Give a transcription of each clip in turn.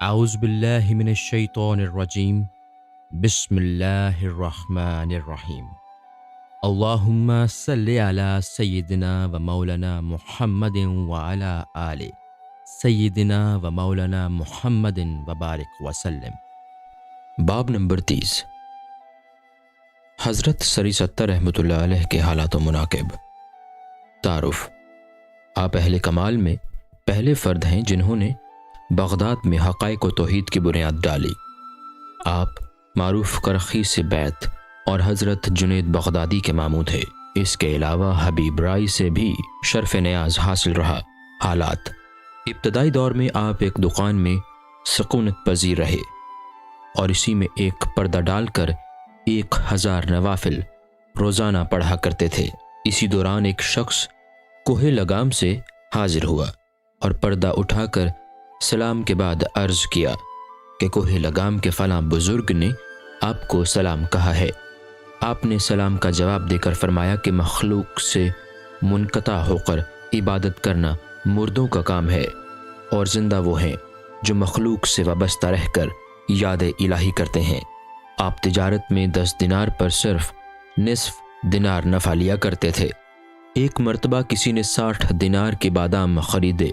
اعوذ باللہ من الشیطان الرجیم بسم اللہ الرحمن الرحیم اللہم صلی علی سیدنا و مولانا محمد وعلی آل سیدنا و مولانا محمد وبارک وسلم۔ باب نمبر 30۔ حضرت سری ستر رحمۃ اللہ علیہ کے حالات و مناقب۔ تعارف: آپ اہل کمال میں پہلے فرد ہیں جنہوں نے بغداد میں حقائق و توحید کی بنیاد ڈالی۔ آپ معروف کرخی سے بیعت اور حضرت جنید بغدادی کے ماموں تھے۔ اس کے علاوہ حبیب رائی سے بھی شرف نیاز حاصل رہا۔ حالات: ابتدائی دور میں آپ ایک دکان میں سکونت پذیر رہے اور اسی میں ایک پردہ ڈال کر 1000 نوافل روزانہ پڑھا کرتے تھے۔ اسی دوران ایک شخص کوہ لگام سے حاضر ہوا اور پردہ اٹھا کر سلام کے بعد عرض کیا کہ کوہ لگام کے فلاں بزرگ نے آپ کو سلام کہا ہے۔ آپ نے سلام کا جواب دے کر فرمایا کہ مخلوق سے منقطع ہو کر عبادت کرنا مردوں کا کام ہے اور زندہ وہ ہیں جو مخلوق سے وابستہ رہ کر یاد الہی کرتے ہیں۔ آپ تجارت میں 10 دینار پر صرف نصف دینار نفع لیا کرتے تھے۔ ایک مرتبہ کسی نے 60 دینار کے بادام خریدے،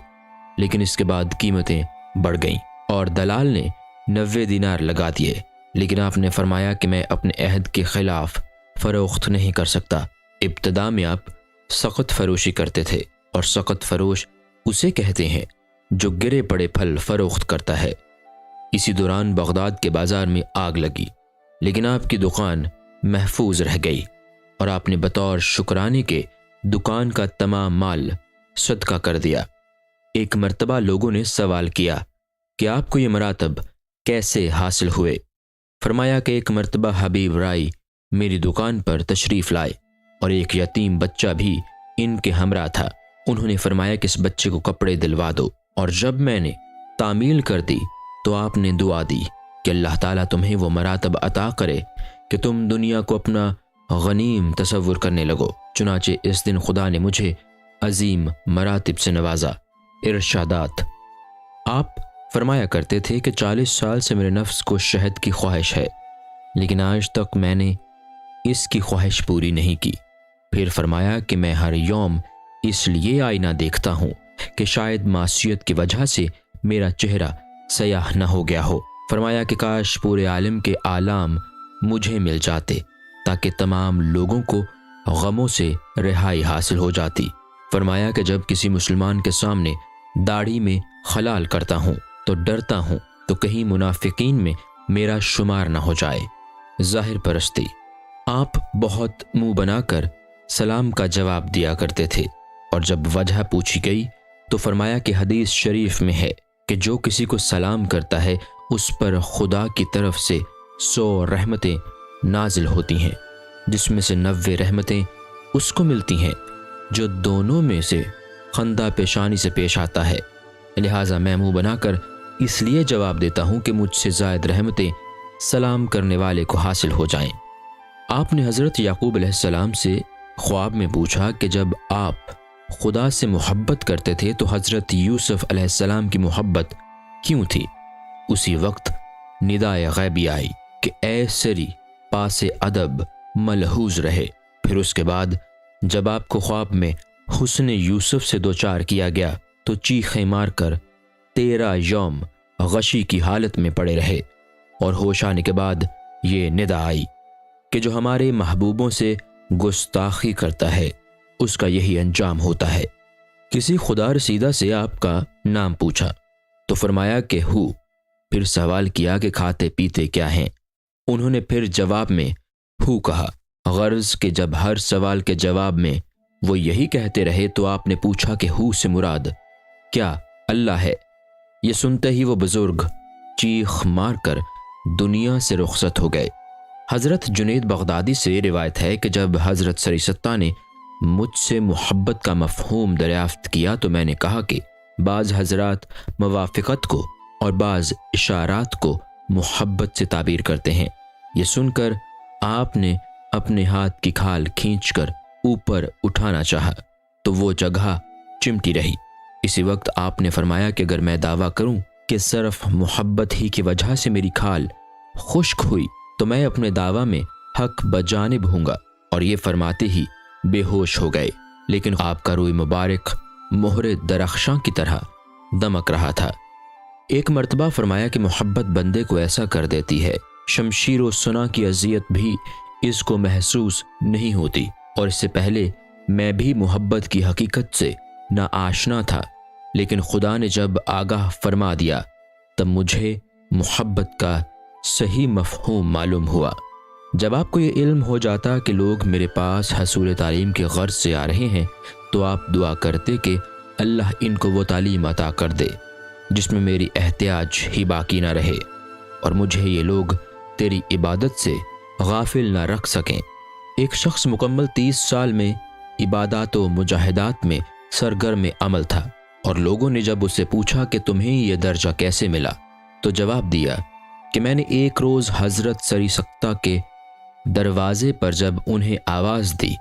لیکن اس کے بعد قیمتیں بڑھ گئیں اور دلال نے 90 دینار لگا دیے، لیکن آپ نے فرمایا کہ میں اپنے عہد کے خلاف فروخت نہیں کر سکتا۔ ابتدا میں آپ سخت فروشی کرتے تھے، اور سخت فروش اسے کہتے ہیں جو گرے پڑے پھل فروخت کرتا ہے۔ اسی دوران بغداد کے بازار میں آگ لگی، لیکن آپ کی دکان محفوظ رہ گئی اور آپ نے بطور شکرانے کے دکان کا تمام مال صدقہ کر دیا۔ ایک مرتبہ لوگوں نے سوال کیا کہ آپ کو یہ مراتب کیسے حاصل ہوئے؟ فرمایا کہ ایک مرتبہ حبیب رائی میری دکان پر تشریف لائے اور ایک یتیم بچہ بھی ان کے ہمراہ تھا۔ انہوں نے فرمایا کہ اس بچے کو کپڑے دلوا دو، اور جب میں نے تعمیل کر دی تو آپ نے دعا دی کہ اللہ تعالیٰ تمہیں وہ مراتب عطا کرے کہ تم دنیا کو اپنا غنیم تصور کرنے لگو۔ چنانچہ اس دن خدا نے مجھے عظیم مراتب سے نوازا۔ ارشادات: آپ فرمایا کرتے تھے کہ 40 سال سے میرے نفس کو شہد کی خواہش ہے، لیکن آج تک میں نے اس کی خواہش پوری نہیں کی۔ پھر فرمایا کہ میں ہر یوم اس لیے آئینہ دیکھتا ہوں کہ شاید معصیت کی وجہ سے میرا چہرہ سیاہ نہ ہو گیا ہو۔ فرمایا کہ کاش پورے عالم کے آلام مجھے مل جاتے تاکہ تمام لوگوں کو غموں سے رہائی حاصل ہو جاتی۔ فرمایا کہ جب کسی مسلمان کے سامنے داڑھی میں خلال کرتا ہوں تو ڈرتا ہوں تو کہیں منافقین میں میرا شمار نہ ہو جائے۔ ظاہر پرستی: آپ بہت منہ بنا کر سلام کا جواب دیا کرتے تھے، اور جب وجہ پوچھی گئی تو فرمایا کہ حدیث شریف میں ہے کہ جو کسی کو سلام کرتا ہے اس پر خدا کی طرف سے 100 رحمتیں نازل ہوتی ہیں، جس میں سے 90 رحمتیں اس کو ملتی ہیں جو دونوں میں سے خندہ پیشانی سے پیش آتا ہے۔ لہٰذا میں منہ بنا کر اس لیے جواب دیتا ہوں کہ مجھ سے زائد رحمتیں سلام کرنے والے کو حاصل ہو جائیں۔ آپ نے حضرت یعقوب علیہ السلام سے خواب میں پوچھا کہ جب آپ خدا سے محبت کرتے تھے تو حضرت یوسف علیہ السلام کی محبت کیوں تھی؟ اسی وقت ندائے غیبی آئی کہ اے سری پاس ادب ملحوظ رہے۔ پھر اس کے بعد جب آپ کو خواب میں حسن یوسف سے دوچار کیا گیا تو چیخیں مار کر 13 یوم غشی کی حالت میں پڑے رہے، اور ہوش آنے کے بعد یہ ندا آئی کہ جو ہمارے محبوبوں سے گستاخی کرتا ہے اس کا یہی انجام ہوتا ہے۔ کسی خدا رسیدہ سے آپ کا نام پوچھا تو فرمایا کہ ہو۔ پھر سوال کیا کہ کھاتے پیتے کیا ہیں؟ انہوں نے پھر جواب میں ہو کہا، غرض کہ جب ہر سوال کے جواب میں وہ یہی کہتے رہے تو آپ نے پوچھا کہ ہو سے مراد کیا اللہ ہے؟ یہ سنتے ہی وہ بزرگ چیخ مار کر دنیا سے رخصت ہو گئے۔ حضرت جنید بغدادی سے روایت ہے کہ جب حضرت سری ستہ نے مجھ سے محبت کا مفہوم دریافت کیا تو میں نے کہا کہ بعض حضرات موافقت کو اور بعض اشارات کو محبت سے تعبیر کرتے ہیں۔ یہ سن کر آپ نے اپنے ہاتھ کی کھال کھینچ کر اوپر اٹھانا چاہا تو وہ جگہ چمٹی رہی۔ اسی وقت آپ نے فرمایا کہ اگر میں دعویٰ کروں کہ صرف محبت ہی کی وجہ سے میری کھال خشک ہوئی تو میں اپنے دعویٰ میں حق بجانب ہوں گا۔ اور یہ فرماتے ہی بے ہوش ہو گئے، لیکن آپ کا روئی مبارک مہر درخشاں کی طرح دمک رہا تھا۔ ایک مرتبہ فرمایا کہ محبت بندے کو ایسا کر دیتی ہے، شمشیر و سنا کی اذیت بھی اس کو محسوس نہیں ہوتی، اور اس سے پہلے میں بھی محبت کی حقیقت سے ناآشنا تھا، لیکن خدا نے جب آگاہ فرما دیا تب مجھے محبت کا صحیح مفہوم معلوم ہوا۔ جب آپ کو یہ علم ہو جاتا کہ لوگ میرے پاس حصول تعلیم کے غرض سے آ رہے ہیں تو آپ دعا کرتے کہ اللہ ان کو وہ تعلیم عطا کر دے جس میں میری احتیاج ہی باقی نہ رہے، اور مجھے یہ لوگ تیری عبادت سے غافل نہ رکھ سکیں۔ ایک شخص مکمل 30 سال میں عبادات و مجاہدات میں سرگرم عمل تھا، اور لوگوں نے جب اس سے پوچھا کہ تمہیں یہ درجہ کیسے ملا تو جواب دیا کہ میں نے ایک روز حضرت سری سکتہ کے دروازے پر جب انہیں آواز دی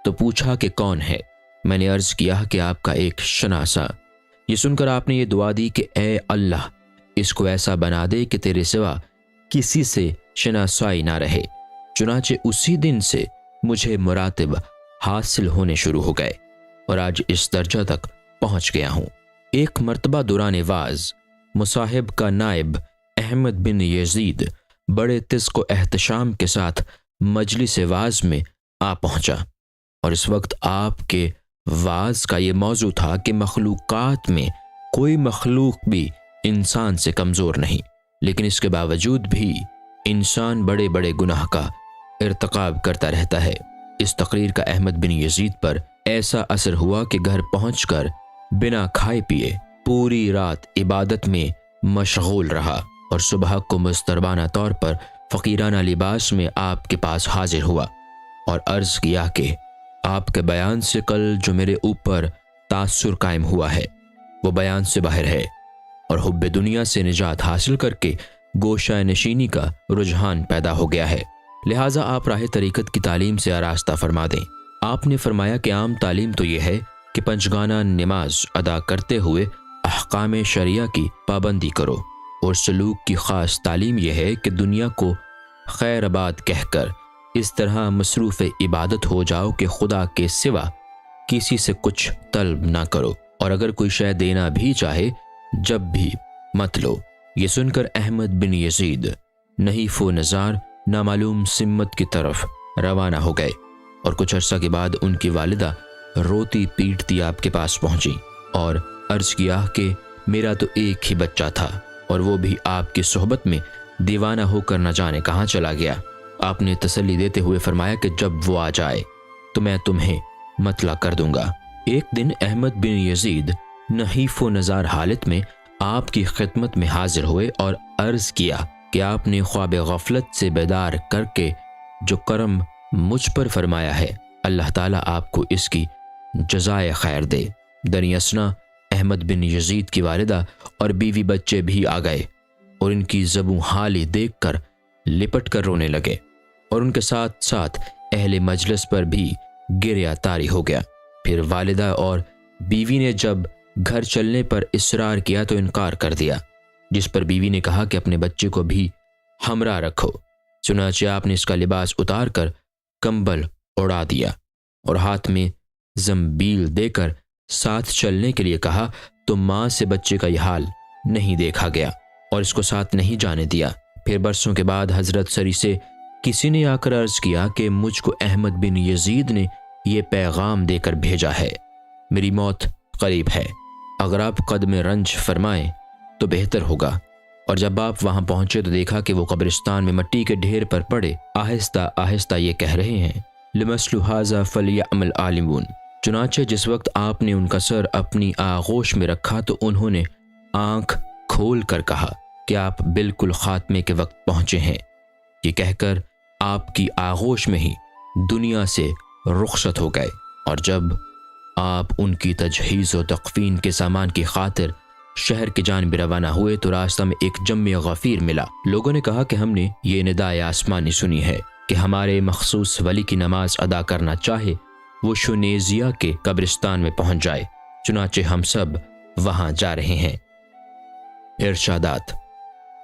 تو پوچھا کہ کون ہے؟ میں نے عرض کیا کہ آپ کا ایک شناسا۔ یہ سن کر آپ نے یہ دعا دی کہ اے اللہ، اس کو ایسا بنا دے کہ تیرے سوا کسی سے شناسائی نہ رہے۔ چنانچہ اسی دن سے مجھے مراتب حاصل ہونے شروع ہو گئے اور آج اس درجہ تک پہنچ گیا ہوں۔ ایک مرتبہ دوران واز مصاحب کا نائب احمد بن یزید بڑے طزق و احتشام کے ساتھ مجلس واز میں آ پہنچا، اور اس وقت آپ کے واز کا یہ موضوع تھا کہ مخلوقات میں کوئی مخلوق بھی انسان سے کمزور نہیں، لیکن اس کے باوجود بھی انسان بڑے بڑے گناہ کا ارتکاب کرتا رہتا ہے۔ اس تقریر کا احمد بن یزید پر ایسا اثر ہوا کہ گھر پہنچ کر بنا کھائے پیے پوری رات عبادت میں مشغول رہا، اور صبح کو مستربانہ طور پر فقیرانہ لباس میں آپ کے پاس حاضر ہوا اور عرض کیا کہ آپ کے بیان سے کل جو میرے اوپر تاثر قائم ہوا ہے وہ بیان سے باہر ہے، اور حب دنیا سے نجات حاصل کر کے گوشہ نشینی کا رجحان پیدا ہو گیا ہے، لہٰذا آپ راہ طریقت کی تعلیم سے آراستہ فرما دیں۔ آپ نے فرمایا کہ عام تعلیم تو یہ ہے کہ پنجگانہ نماز ادا کرتے ہوئے احکام شریعہ کی پابندی کرو، اور سلوک کی خاص تعلیم یہ ہے کہ دنیا کو خیر آباد کہہ کر اس طرح مصروف عبادت ہو جاؤ کہ خدا کے سوا کسی سے کچھ طلب نہ کرو، اور اگر کوئی شے دینا بھی چاہے جب بھی مت لو۔ یہ سن کر احمد بن یزید نحیف و نزار نامعلوم سمت کی طرف روانہ ہو گئے، اور کچھ عرصہ کے بعد ان کی والدہ روتی پیٹتی آپ کے پاس پہنچی اور عرض کیا کہ میرا تو ایک ہی بچہ تھا، اور وہ بھی آپ کی صحبت میں دیوانہ ہو کر نہ جانے کہاں چلا گیا۔ آپ نے تسلی دیتے ہوئے فرمایا کہ جب وہ آ جائے تو میں تمہیں مطلع کر دوں گا۔ ایک دن احمد بن یزید نحیف و نزار حالت میں آپ کی خدمت میں حاضر ہوئے اور عرض کیا کہ آپ نے خواب غفلت سے بیدار کر کے جو کرم مجھ پر فرمایا ہے، اللہ تعالیٰ آپ کو اس کی جزائے خیر دے۔ دریں اثنا احمد بن یزید کی والدہ اور بیوی بچے بھی آ گئے، اور ان کی زبوں حالی دیکھ کر لپٹ کر رونے لگے، اور ان کے ساتھ ساتھ اہل مجلس پر بھی گریہ طاری ہو گیا۔ پھر والدہ اور بیوی نے جب گھر چلنے پر اصرار کیا تو انکار کر دیا، جس پر بیوی نے کہا کہ اپنے بچے کو بھی ہمراہ رکھو۔ چنانچہ آپ نے اس کا لباس اتار کر کمبل اڑا دیا اور ہاتھ میں زنبیل دے کر ساتھ چلنے کے لیے کہا، تو ماں سے بچے کا یہ حال نہیں دیکھا گیا اور اس کو ساتھ نہیں جانے دیا۔ پھر برسوں کے بعد حضرت سری سے کسی نے آ کر عرض کیا کہ مجھ کو احمد بن یزید نے یہ پیغام دے کر بھیجا ہے، میری موت قریب ہے، اگر آپ قدم رنج فرمائیں تو بہتر ہوگا۔ اور جب آپ وہاں پہنچے تو دیکھا کہ وہ قبرستان میں مٹی کے ڈھیر پر پڑے آہستہ آہستہ یہ کہہ رہے ہیں، لمثل ھذا فلیعمل عالمون۔ چنانچہ جس وقت آپ نے ان کا سر اپنی آغوش میں رکھا تو انہوں نے آنکھ کھول کر کہا کہ آپ بالکل خاتمے کے وقت پہنچے ہیں۔ یہ کہہ کر آپ کی آغوش میں ہی دنیا سے رخصت ہو گئے، اور جب آپ ان کی تجہیز و تکفین کے سامان کی خاطر شہر کی جانب روانہ ہوئے تو راستہ میں ایک جمع غفیر ملا۔ لوگوں نے کہا کہ ہم نے یہ ندائے آسمانی سنی ہے کہ ہمارے مخصوص ولی کی نماز ادا کرنا چاہے وہ شنیزیا کے قبرستان میں پہنچ جائے۔ چنانچہ ہم سب وہاں جا رہے ہیں۔ ارشادات۔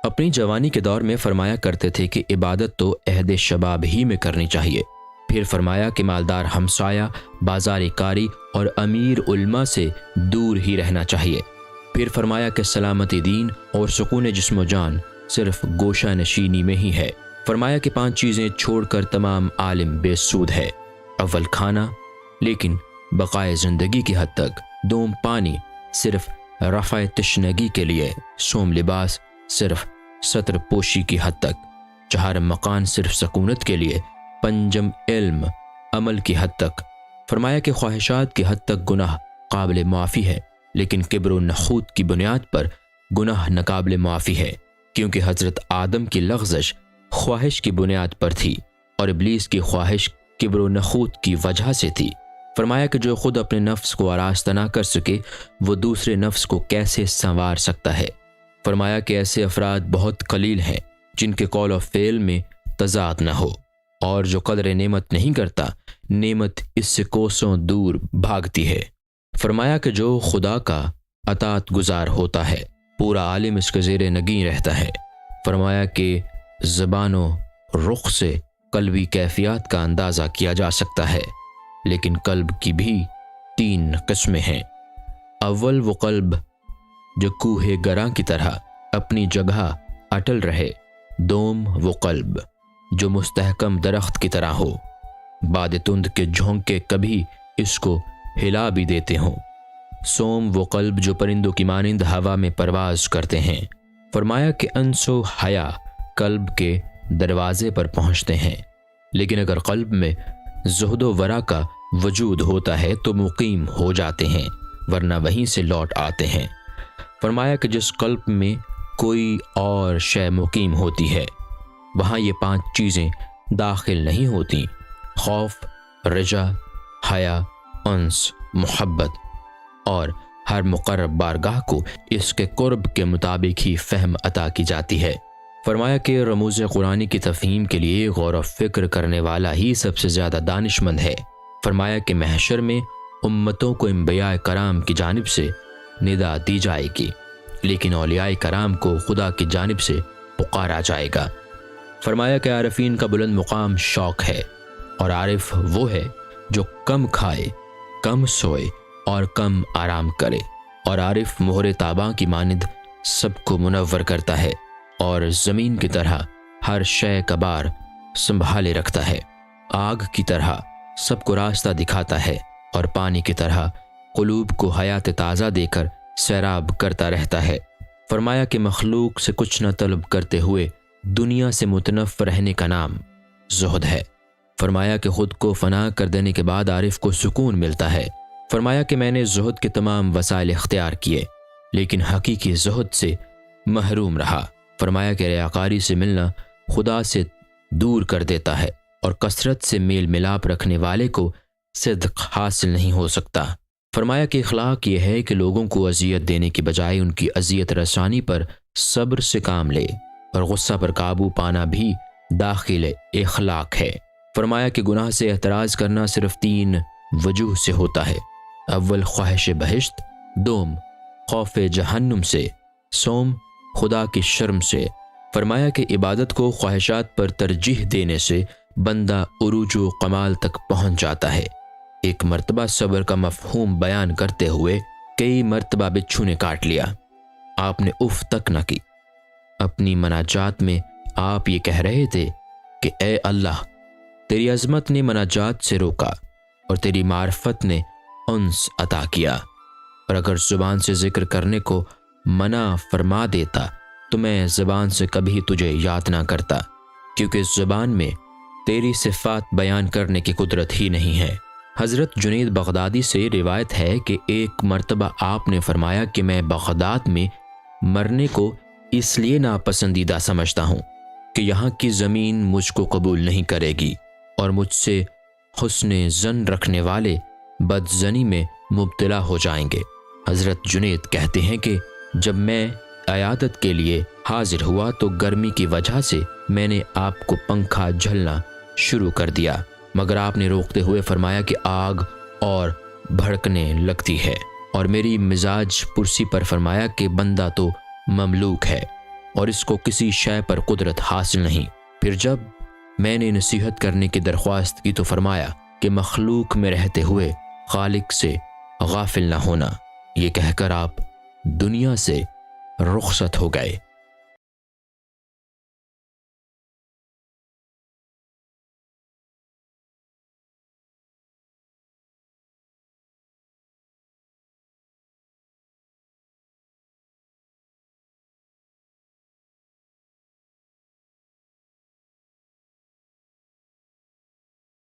اپنی جوانی کے دور میں فرمایا کرتے تھے کہ عبادت تو عہد شباب ہی میں کرنی چاہیے۔ پھر فرمایا کہ مالدار ہمسایہ، بازاری کاری اور امیر علماء سے دور ہی رہنا چاہیے۔ پھر فرمایا کہ سلامتی دین اور سکون جسم و جان صرف گوشہ نشینی میں ہی ہے۔ فرمایا کہ 5 چیزیں چھوڑ کر تمام عالم بے سود ہے۔ اول کھانا، لیکن بقائے زندگی کی حد تک۔ دوم پانی، صرف رفع تشنگی کے لیے۔ سوم لباس، صرف ستر پوشی کی حد تک۔ چہارم مکان، صرف سکونت کے لیے۔ پنجم علم، عمل کی حد تک۔ فرمایا کہ خواہشات کی حد تک گناہ قابل معافی ہے، لیکن کبر و نخوت کی بنیاد پر گناہ ناقابل معافی ہے، کیونکہ حضرت آدم کی لغزش خواہش کی بنیاد پر تھی اور ابلیس کی خواہش کبر و نخوت کی وجہ سے تھی۔ فرمایا کہ جو خود اپنے نفس کو آراستہ نہ کر سکے، وہ دوسرے نفس کو کیسے سنوار سکتا ہے۔ فرمایا کہ ایسے افراد بہت قلیل ہیں جن کے قول و فعل میں تضاد نہ ہو، اور جو قدر نعمت نہیں کرتا، نعمت اس سے کوسوں دور بھاگتی ہے۔ فرمایا کہ جو خدا کا اطاعت گزار ہوتا ہے، پورا عالم اس کے زیر نگیں رہتا ہے۔ فرمایا کہ زبان و رخ سے قلبی کیفیات کا اندازہ کیا جا سکتا ہے، لیکن قلب کی بھی 3 قسمیں ہیں۔ اول وہ قلب جو کوہ گراں کی طرح اپنی جگہ اٹل رہے۔ دوم وہ قلب جو مستحکم درخت کی طرح ہو، باد تند کے جھونکے کبھی اس کو ہلا بھی دیتے ہوں۔ سوم وہ قلب جو پرندوں کی مانند ہوا میں پرواز کرتے ہیں۔ فرمایا کہ انس و حیا قلب کے دروازے پر پہنچتے ہیں، لیکن اگر قلب میں زہد و ورع کا وجود ہوتا ہے تو مقیم ہو جاتے ہیں، ورنہ وہیں سے لوٹ آتے ہیں۔ فرمایا کہ جس قلب میں کوئی اور شے مقیم ہوتی ہے، وہاں یہ 5 چیزیں داخل نہیں ہوتی: خوف، رجا، حیا، انس، محبت، اور ہر مقرب بارگاہ کو اس کے قرب کے مطابق ہی فہم عطا کی جاتی ہے۔ فرمایا کہ رموز قرآن کی تفہیم کے لیے غور و فکر کرنے والا ہی سب سے زیادہ دانشمند ہے۔ فرمایا کہ محشر میں امتوں کو انبیاء کرام کی جانب سے ندا دی جائے گی، لیکن اولیاء کرام کو خدا کی جانب سے پکارا جائے گا۔ فرمایا کہ عارفین کا بلند مقام شوق ہے، اور عارف وہ ہے جو کم کھائے، کم سوئے اور کم آرام کرے، اور عارف مہر تاباں کی مانند سب کو منور کرتا ہے، اور زمین کی طرح ہر شے کا بار سنبھالے رکھتا ہے، آگ کی طرح سب کو راستہ دکھاتا ہے، اور پانی کی طرح قلوب کو حیات تازہ دے کر سیراب کرتا رہتا ہے۔ فرمایا کہ مخلوق سے کچھ نہ طلب کرتے ہوئے دنیا سے متنفع رہنے کا نام زہد ہے۔ فرمایا کہ خود کو فنا کر دینے کے بعد عارف کو سکون ملتا ہے۔ فرمایا کہ میں نے زہد کے تمام وسائل اختیار کیے، لیکن حقیقی زہد سے محروم رہا۔ فرمایا کہ ریاکاری سے ملنا خدا سے دور کر دیتا ہے، اور کثرت سے میل ملاپ رکھنے والے کو صدق حاصل نہیں ہو سکتا۔ فرمایا کہ اخلاق یہ ہے کہ لوگوں کو اذیت دینے کی بجائے ان کی اذیت رسانی پر صبر سے کام لے، اور غصہ پر قابو پانا بھی داخل اخلاق ہے۔ فرمایا کہ گناہ سے احتراز کرنا صرف 3 وجوہ سے ہوتا ہے: اول خواہش بہشت، دوم خوف جہنم سے، سوم خدا کی شرم سے۔ فرمایا کہ عبادت کو خواہشات پر ترجیح دینے سے بندہ عروج و کمال تک پہنچ جاتا ہے۔ ایک مرتبہ صبر کا مفہوم بیان کرتے ہوئے کئی مرتبہ بچھو نے کاٹ لیا، آپ نے اف تک نہ کی۔ اپنی مناجات میں آپ یہ کہہ رہے تھے کہ اے اللہ، تیری عظمت نے مناجات سے روکا، اور تیری معرفت نے انس عطا کیا، اور اگر زبان سے ذکر کرنے کو منع فرما دیتا تو میں زبان سے کبھی تجھے یاد نہ کرتا، کیونکہ زبان میں تیری صفات بیان کرنے کی قدرت ہی نہیں ہے۔ حضرت جنید بغدادی سے روایت ہے کہ ایک مرتبہ آپ نے فرمایا کہ میں بغداد میں مرنے کو اس لیے ناپسندیدہ سمجھتا ہوں کہ یہاں کی زمین مجھ کو قبول نہیں کرے گی، اور مجھ سے حسن ظن رکھنے والے بدظنی میں مبتلا ہو جائیں گے۔ حضرت جنید کہتے ہیں کہ جب میں عیادت کے لیے حاضر ہوا تو گرمی کی وجہ سے میں نے آپ کو پنکھا جھلنا شروع کر دیا، مگر آپ نے روکتے ہوئے فرمایا کہ آگ اور بھڑکنے لگتی ہے، اور میری مزاج پرسی پر فرمایا کہ بندہ تو مملوک ہے اور اس کو کسی شے پر قدرت حاصل نہیں۔ پھر جب میں نے نصیحت کرنے کی درخواست کی تو فرمایا کہ مخلوق میں رہتے ہوئے خالق سے غافل نہ ہونا۔ یہ کہہ کر آپ دنیا سے رخصت ہو گئے۔